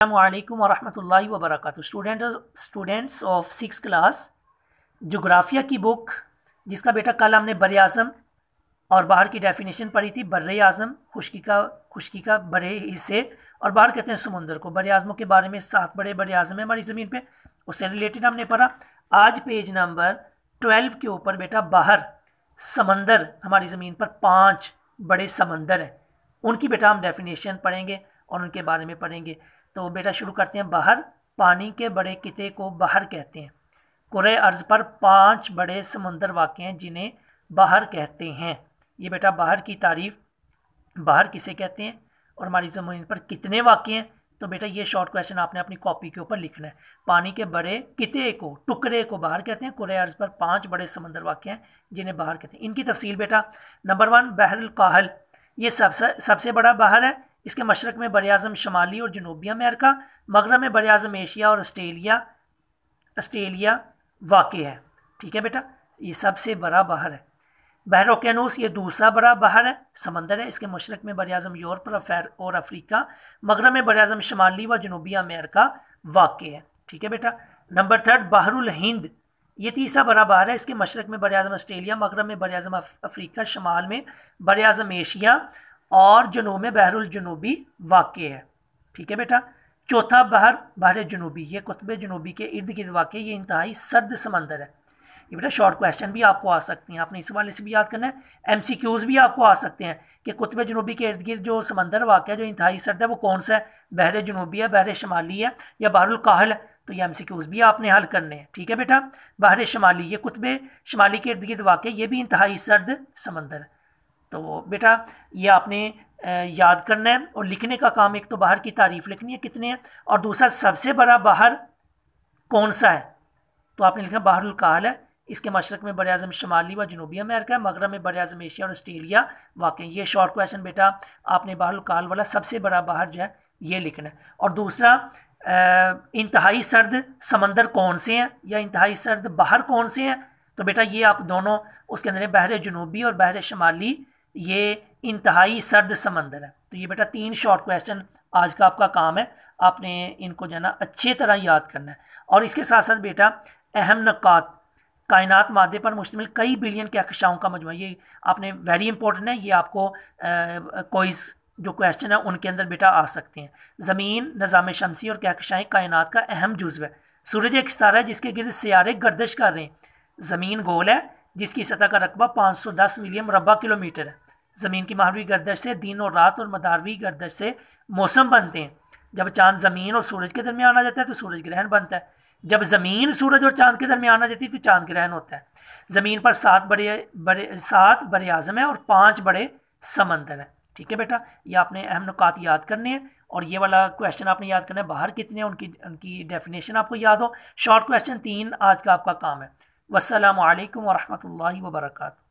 अस्सलामुअलैकुम वरहमतुल्लाहि वबरकातुहू। Students of 6th class जोग्राफिया की बुक, जिसका बेटा कल हमने बर आज़म और बाहर की डेफिनेशन पढ़ी थी। बर आज़म खुशकी का बड़े हिस्से, और बाहर कहते हैं समुंदर को। बर आज़मों के बारे में 7 बड़े बर आज़म है हमारी ज़मीन पे, उससे रिलेटेड हमने पढ़ा। आज पेज नंबर 12 के ऊपर बेटा बाहर समंदर, हमारी ज़मीन पर 5 बड़े समंदर हैं, उनकी बेटा हम डेफिनेशन पढ़ेंगे और उनके बारे में पढ़ेंगे। तो बेटा शुरू करते हैं। बाहर, पानी के बड़े किते को बाहर कहते हैं। कुरे अर्ज़ पर 5 बड़े समुंदर वाक़ हैं जिन्हें बाहर कहते हैं। ये बेटा बाहर की तारीफ, बाहर किसे कहते हैं और हमारी ज़मीन पर कितने वाक़ हैं। तो बेटा ये शॉर्ट क्वेश्चन आपने अपनी कॉपी के ऊपर लिखना है। पानी के बड़े किते को, टुकड़े को बाहर कहते हैं। कुरे अर्ज़ पर 5 बड़े समंदर वाक़ हैं जिन्हें बाहर कहते हैं। इनकी तफसील बेटा, नंबर 1 बहरुल काहल, ये सबसे बड़ा बाहर है। इसके मशरक़ में बर आज़म शमाली और जनूबी अमेरिका, मगरब में बर आज़म एशिया और ऑस्ट्रेलिया वाक़ है। ठीक है बेटा, ये सबसे बड़ा बाहर है। बहर ओकेनूस, ये दूसरा बड़ा बाहर है, समंदर है। इसके मशरक़ में बर आज़म यूरोप और अफ्रीका, मगरब में बर आज़म शमाली व जनूबी अमेरिका वाक़ है। ठीक है बेटा। नंबर 3 बहरुल हिंद, ये तीसरा बड़ा बाहर है। इसके मशरक़ में बर आज़म ऑस्ट्रेलिया, मगरब में बर आज़म अफ्रीका, शमाल में बर आज़म एशिया और जनूब में बहरुल जनूबी वाक़ है। ठीक है बेटा। चौथा बहर जनूबी, ये कुतुब जनूबी के इर्द गिर्द वाक़, ये इंतहाई सर्द समंदर है। ये बेटा शॉर्ट क्वेश्चन भी आपको आ सकते हैं, आपने इस वाले से भी याद करना है। MCQs भी आपको आ सकते हैं कि कुतुब जनूबी के इर्द गिर्द जो समंदर वाक़ है जो इंतहाई सर्द है वो कौन सा है, बहर जनूबी है, बहर शमाली है या बहरुल काहल है। तो ये MCQs भी आपने हल करने हैं। ठीक है बेटा। बहर शमाली, ये कुतुब शमाली के इर्द गिर्द वाक़, ये भी इंतहाई सर्द समंदर है। तो बेटा ये आपने याद करना है और लिखने का काम, एक तो बाहर की तारीफ लिखनी है कितने हैं, और दूसरा सबसे बड़ा बाहर कौन सा है। तो आपने लिखा बहरुल काहल है। इसके मशरक़ में बर आज़म शमाली व जनूबी अमेरिका है, मगरब में बर आज़म एशिया और ऑस्ट्रेलिया वाक़। ये शॉर्ट क्वेश्चन बेटा आपने बहरुल काहल वाला सबसे बड़ा बाहर जो है ये लिखना है। और दूसरा इंतहाई सर्द समंदर कौन से हैं या इंतहाई सर्द बाहर कौन से हैं। तो बेटा ये आप दोनों उसके अंदर बहर जनूबी और बहर शमाली, ये इंतहाई सर्द समंदर है। तो ये बेटा 3 शॉर्ट क्वेश्चन आज का आपका काम है, आपने इनको जो है ना अच्छे तरह याद करना है। और इसके साथ साथ बेटा अहम नकात, कायनात मादे पर मुश्तमिल कई बिलियन कहकशाओं का मजमूआ, ये आपने वेरी इंपॉर्टेंट है। ये आपको क्विज़ जो क्वेश्चन है उनके अंदर बेटा आ सकते हैं। ज़मीन, निज़ाम शमसी और कहकशाएँ कायनात का अहम जुज़्व है। सूरज एक सितारा है जिसके गिर्द सियारे गर्दिश कर रहे हैं। ज़मीन गोल है जिसकी सतह का रकबा 510 मिलियन मुरब्बा किलोमीटर है। ज़मीन की महवी गर्दिश से दिन और रात और मदारवी गर्दिश से मौसम बनते हैं। जब चांद ज़मीन और सूरज के दरमियान आ जाता है तो सूरज ग्रहण बनता है। जब ज़मीन सूरज और चांद के दरमियान आ जाती है तो चांद ग्रहण होता है। ज़मीन पर 7 बड़े आज़म है और 5 बड़े समंदर हैं। ठीक है बेटा, ये आपने अहम नुकात याद करने हैं और ये वाला क्वेश्चन आपने याद करना है, बाहर कितने हैं उनकी डेफिनेशन आपको याद हो। शॉर्ट क्वेश्चन 3 आज का आपका काम है। वस्सलामु अलैकुम वरहमतुल्लाहि वबरकातुहू।